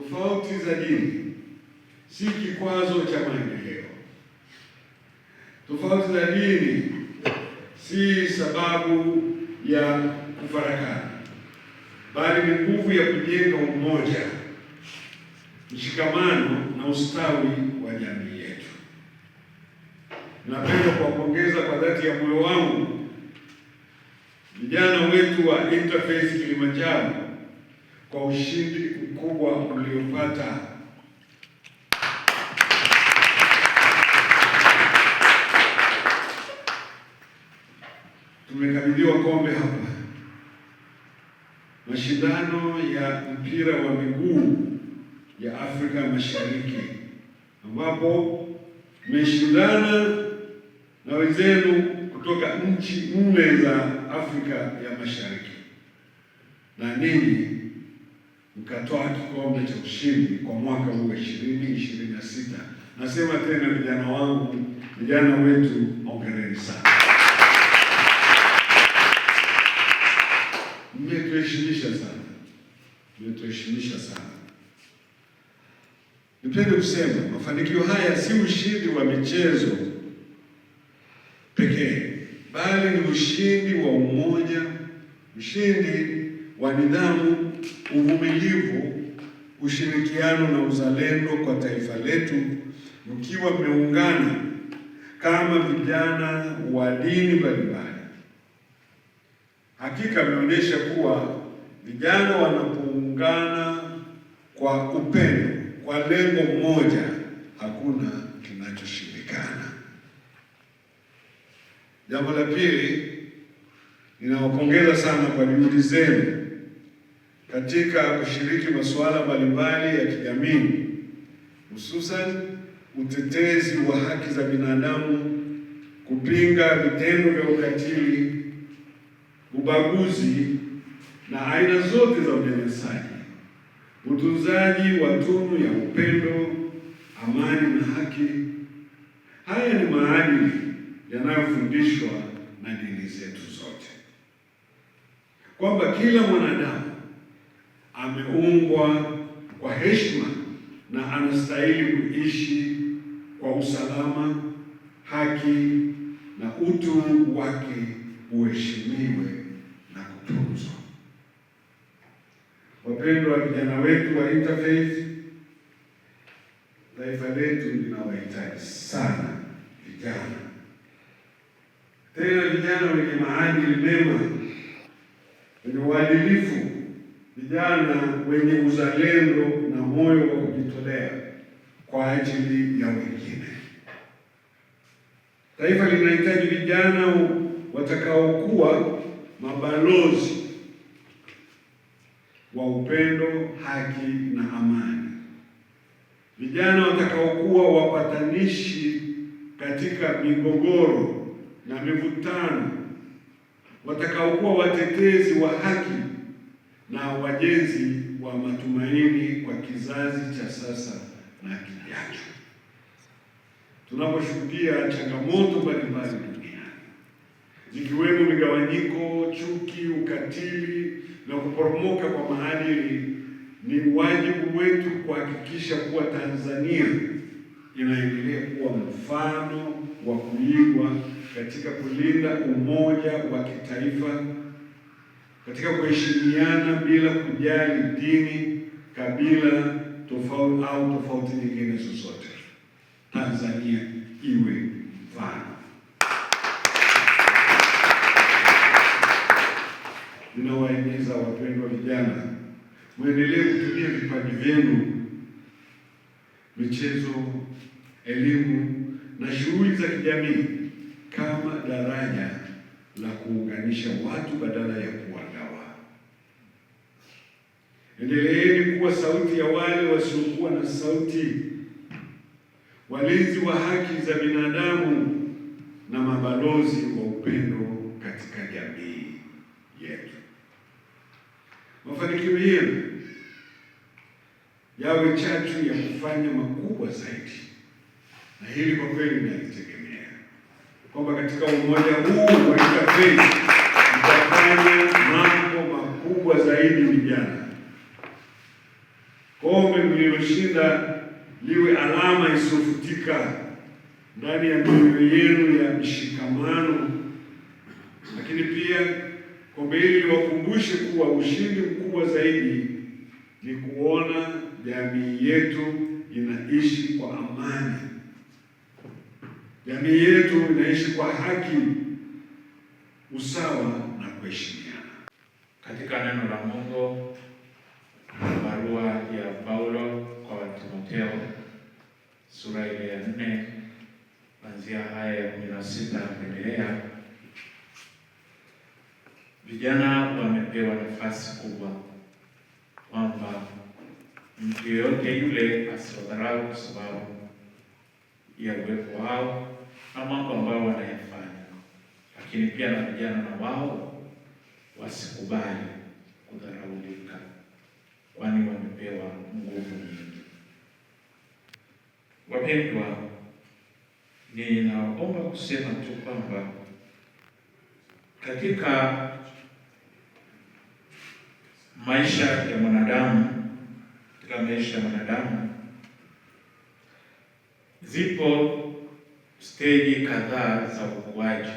tofauti za dini si kikwazo cha maendeleo. Tofauti za dini si sababu ya kufarakana, bali ni nguvu ya kujenga umoja, mshikamano na ustawi wa jamii yetu. Napenda kuwapongeza kwa dhati ya moyo wangu vijana wetu wa Interfaith Kilimanjaro kwa ushindi mkubwa mliopata. Tumekabidhiwa kombe hapa, mashindano ya mpira wa miguu ya Afrika Mashariki, ambapo mmeshindana na wenzenu kutoka nchi 4 za Afrika ya Mashariki, na ninyi mkatoa kikombe cha ushindi kwa mwaka huu 2026. Nasema tena, vijana wangu, vijana wetu, hongereni sana. Mmetuheshimisha sana. Nipende kusema mafanikio haya si ushindi wa michezo pekee, bali ni ushindi wa umoja, ushindi wa nidhamu, uvumilivu, ushirikiano na uzalendo kwa taifa letu, mkiwa mmeungana kama vijana wa dini mbalimbali. Hakika ameonyesha kuwa vijana wanapoungana kwa upendo, kwa lengo moja, hakuna kinachoshindikana. Jambo la pili, ninawapongeza sana kwa juhudi zenu katika kushiriki masuala mbalimbali ya kijamii, hususan utetezi wa haki za binadamu, kupinga vitendo vya ukatili, ubaguzi na aina zote za unyanyasaji, utunzaji wa tunu ya upendo, amani na haki. Haya ni maadili yanayofundishwa na dini zetu zote, kwamba kila mwanadamu ameumbwa kwa heshima na anastahili kuishi kwa usalama, haki na utu wake uheshimiwe na kutunzwa. Wapendwa vijana wetu wa Interfaith, taifa letu linawahitaji sana vijana, tena vijana wenye maadili mema, wenye uadilifu, vijana wenye uzalendo na moyo wa kujitolea kwa ajili ya wengine. Taifa linahitaji vijana watakaokuwa mabalozi wa upendo, haki na amani, vijana watakaokuwa wapatanishi katika migogoro na mivutano, watakaokuwa watetezi wa haki na wajenzi wa matumaini kwa kizazi cha sasa na kijacho. Tunaposhuhudia changamoto mbalimbali duniani, zikiwemo migawanyiko, chuki, ukatili na kuporomoka kwa maadili, ni wajibu wetu kuhakikisha kuwa Tanzania inaendelea kuwa mfano wa kuigwa katika kulinda umoja wa kitaifa, katika kuheshimiana bila kujali dini, kabila, tofauti nyingine zozote. Tanzania iwe mfano. Ninawahimiza wapendwa vijana, muendelee kutumia vipaji vyenu, michezo, elimu na shughuli za kijamii kama daraja la kuunganisha watu badala ya kuwagawa. Endeleeni kuwa sauti ya wale wasiokuwa na sauti, walinzi wa haki za binadamu na mabalozi wa upendo katika jamii yetu. Mafanikio yenu yawe chachu ya kufanya makubwa zaidi, na hili kwa kweli nalitegemea, kwamba katika umoja huu wa Interfaith mtafanya mambo makubwa zaidi vijana. Kwa lililoshinda liwe alama isiyofutika ndani ya mioyo yenu ya mshikamano. Lakini pia kombe hili liwakumbushe kuwa ushindi mkubwa zaidi ni kuona jamii yetu inaishi kwa amani. Jamii yetu inaishi kwa haki, usawa na kuheshimiana. Katika neno la Mungu, barua ya Paulo kwa Timotheo sura ile ya 4 kuanzia aya ya 16 kuendelea, vijana wamepewa nafasi kubwa kwamba mtu yeyote yule asiwadharau kwa sababu ya uwepo wao na mambo ambayo wanayafanya, lakini pia na vijana na wao wasikubali kudharaulika, kwani wamepewa nguvu nyingi. Wapendwa, ninaomba kusema tu kwamba katika maisha ya mwanadamu, zipo steji kadhaa za ukuaji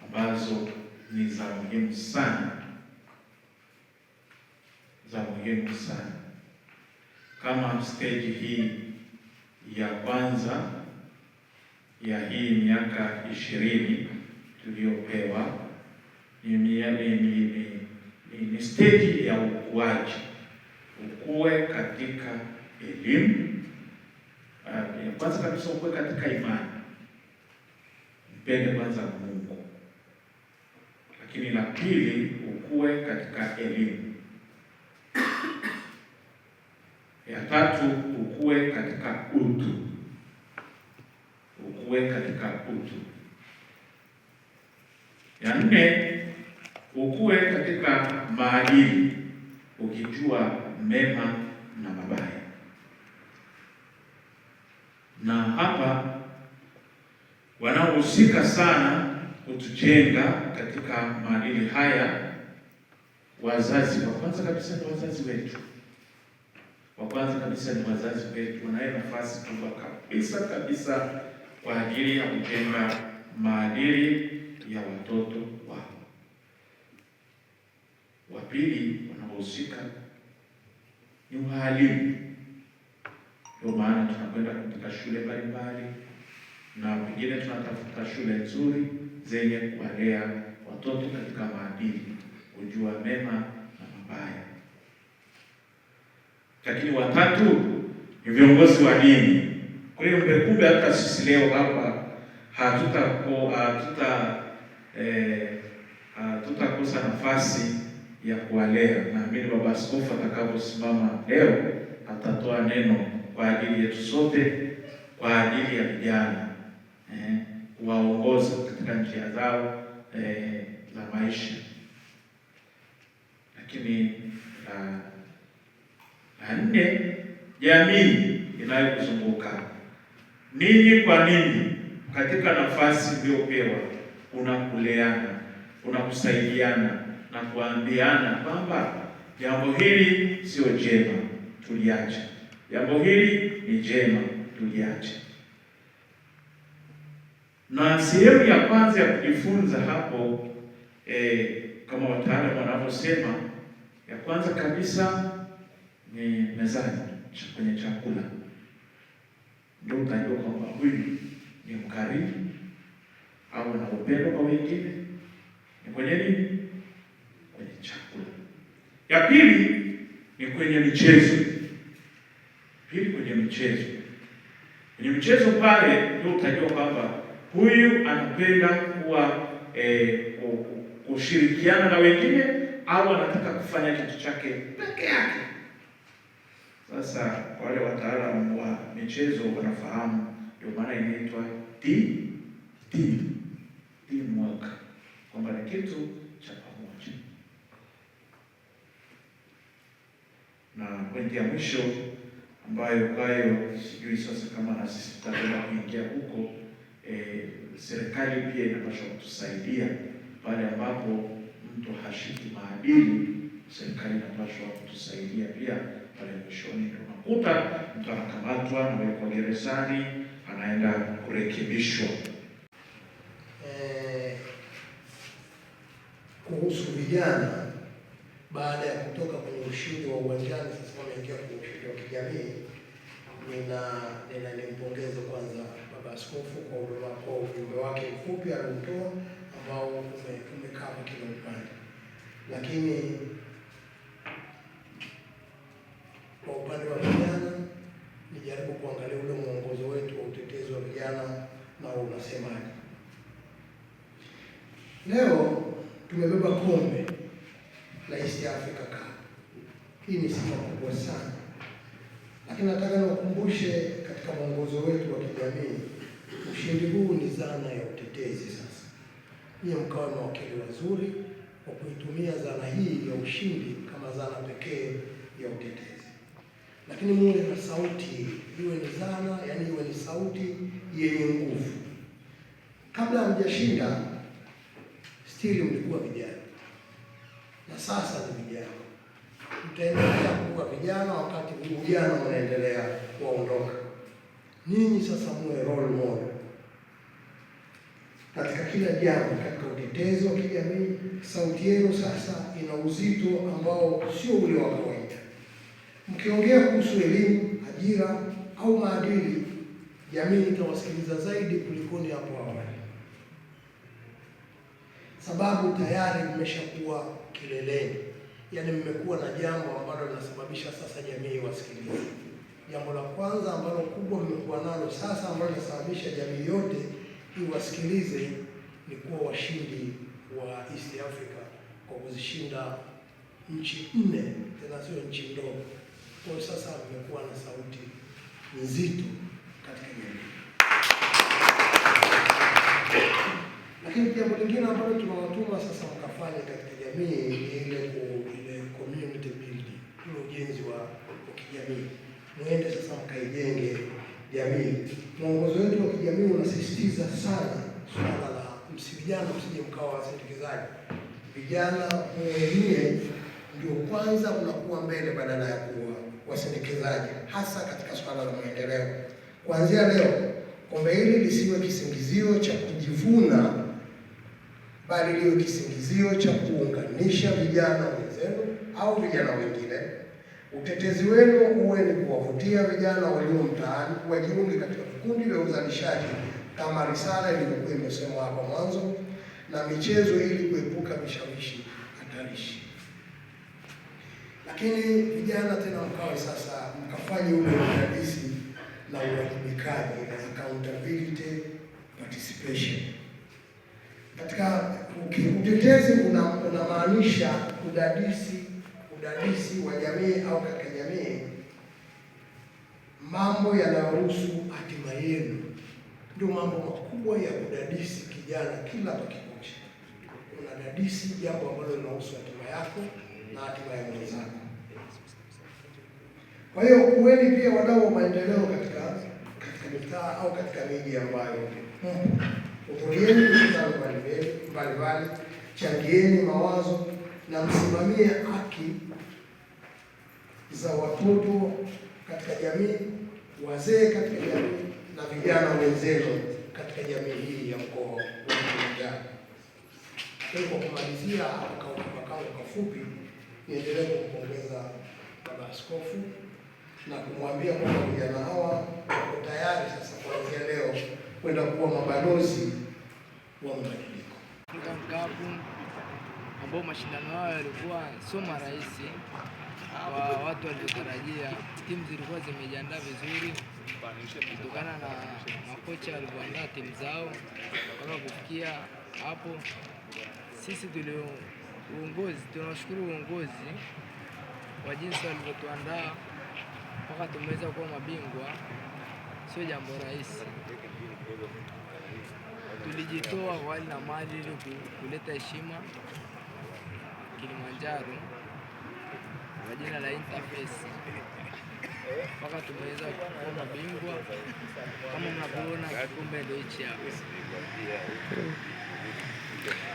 ambazo ni za muhimu sana, kama steji hii ya kwanza ya hii miaka 20 tuliyopewa ni steji ya ukuaji. Ukue katika elimu, kwanza kabisa ukue katika imani, mpende kwanza Mungu. Lakini la pili, ukue katika elimu. Ya tatu, ukue katika utu. Ya nne, ukue katika maadili, ukijua mema na mabaya. Na hapa wanaohusika sana kutujenga katika maadili haya, wazazi. Wa kwanza kabisa ni wazazi wetu. Wanayo nafasi kubwa kabisa kwa ajili ya kujenga maadili ya watoto wao. Wa pili wanaohusika ni walimu. Ndio maana tunakwenda katika shule mbalimbali na pengine tunatafuta shule nzuri zenye kuwalea watoto katika maadili, kujua mema na mabaya. Lakini watatu ni viongozi wa dini. Kwa hiyo kumbe hata sisi leo hapa hatutakosa nafasi ya kuwalea. Naamini baba askofu atakaposimama leo atatoa neno kwa ajili yetu sote, kwa ajili ya vijana, kuwaongoza katika njia zao za maisha. Lakini la nne, jamii inayokuzunguka. Ninyi kwa ninyi katika nafasi mliopewa, unakuleana, unakusaidiana na kuambiana kwamba jambo hili sio jema, tuliache. Jambo hili ni jema, tuliache. Na sehemu ya kwanza ya kujifunza hapo, kama wataalamu wanavyosema, ya kwanza kabisa ni mezani, kwenye chakula. Ndio utajua kwamba huyu ni mkarimu au ana upendo kwa wengine. Ni kwenye nini? Kwenye chakula. Ya pili ni kwenye michezo. Kwenye michezo pale ndio utajua kwamba huyu anapenda kuwa kushirikiana na wengine au anataka kufanya kitu chake peke yake. Sasa wale wataalamu wa michezo wanafahamu, ndio maana inaitwa teamwork, kwamba ni kitu cha pamoja. Na pointi ya mwisho ambayo sijui sasa kama na sisi tutakwenda kuingia huko, serikali pia inapaswa kutusaidia pale ambapo mtu hashiki maadili. Serikali inapaswa kutusaidia pia pale mwishoni ndio unakuta mtu anakamatwa, anawekwa gerezani, anaenda kurekebishwa. Kuhusu vijana baada ya kutoka kwenye ushindi wa uwanjani, sasa wameingia kwenye ushindi wa kijamii. Nimpongeze kwanza Baba Askofu kwa ujumbe wake mfupi aliotoa ambao umekava kila upande, lakini kwa upande wa vijana nijaribu kuangalia ule mwongozo wetu wa utetezi wa vijana na unasemaje. Leo tumebeba kombe la East Africa Cup. Hii ni sifa kubwa sana, lakini nataka niwakumbushe katika mwongozo wetu wa kijamii, ushindi huu ni zana ya utetezi. Sasa nyie mkawa mawakili wazuri wa kuitumia zana hii ya ushindi kama zana pekee ya utetezi, lakini muwe na sauti, iwe ni zana, yani iwe ni sauti yenye nguvu. Kabla hamjashinda stili mlikuwa vijana, na sasa ni vijana. Mtaendelea kuwa vijana wakati ujana unaendelea kuondoka. Ninyi sasa muwe role model katika kila jambo, katika utetezi wa kijamii. Sauti yenu sasa ina uzito ambao sio ule wa kawaida. Mkiongea kuhusu elimu, ajira au maadili, jamii itawasikiliza zaidi kulikoni hapo awali, sababu tayari mmeshakuwa kileleni. Yaani mmekuwa na jambo ambalo linasababisha sasa jamii iwasikilize. Jambo la kwanza ambalo kubwa mmekuwa nalo sasa ambalo linasababisha jamii yote iwasikilize ni kuwa washindi wa East Africa kwa kuzishinda nchi 4, tena sio nchi ndogo. Kwa hiyo sasa mmekuwa na sauti nzito katika jamii. Lakini jambo lingine ambalo tunawatuma sasa mkafanya katika jamii ni ile community building, ule ujenzi wa kijamii. Muende sasa mkaijenge jamii. Mwongozo wetu wa kijamii unasisitiza sana swala la vijana msije mkawa wasindikizaji. Vijana mwenyewe ndio kwanza unakuwa mbele badala ya kuwa wasindikizaji, hasa katika swala la maendeleo. Kuanzia leo, kombe hili lisiwe kisingizio cha kujivuna, bali liwe kisingizio cha kuunganisha vijana wenzenu au vijana wengine. Utetezi wenu uwe ni kuwavutia vijana walio mtaani wajiunge katika vikundi vya uzalishaji kama risala ilivyokuwa imesemwa hapa mwanzo, na michezo ili kuepuka vishawishi hatarishi. Lakini vijana tena mkawe sasa mkafanye ule udadisi na uwajibikaji, accountability, participation. Katika utetezi unamaanisha udadisi wa jamii au katika jamii mambo yanayohusu hatima yenu. Ndio mambo makubwa ya kudadisi kijana kila tukikucha. Unadadisi jambo ambalo linahusu hatima yako na hatima ya mwenzako. Kwa hiyo kuweni pia wadau wa maendeleo katika mitaa au katika miji ambayo hudhurieni mikutano mbalimbali, changieni mawazo na msimamie haki za watoto katika jamii, wazee katika jamii na vijana wenzenu katika jamii hii ya mkoa wa Kilimanjaro. Kwa kumalizia kwa kafupi, niendelee kumpongeza Baba Askofu na kumwambia kwamba vijana hawa wako tayari sasa kuanzia leo kwenda kuwa mabalozi wa mabadiliko. Mkapu ambao mashindano hayo yalikuwa sio marahisi kwa watu waliotarajia. Timu zilikuwa zimejiandaa vizuri kutokana na makocha walivyoandaa timu zao mpaka kufikia hapo. Sisi tunashukuru uongozi kwa jinsi walivyotuandaa mpaka tumeweza kuwa mabingwa. Sio jambo rahisi. Tulijitoa kwa hali na mali ili kuleta heshima Kilimanjaro kwa jina la Interface mpaka tumeweza kuwa mabingwa. Kama mnavyoona kikombe ndio hichi hapa.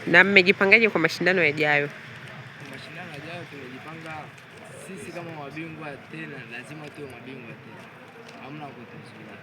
Na mmejipangaje kwa mashindano yajayo? Mashindano yajayo tumejipanga sisi kama mabingwa tena lazima tuwe mabingwa tena, hamna kutuzuia.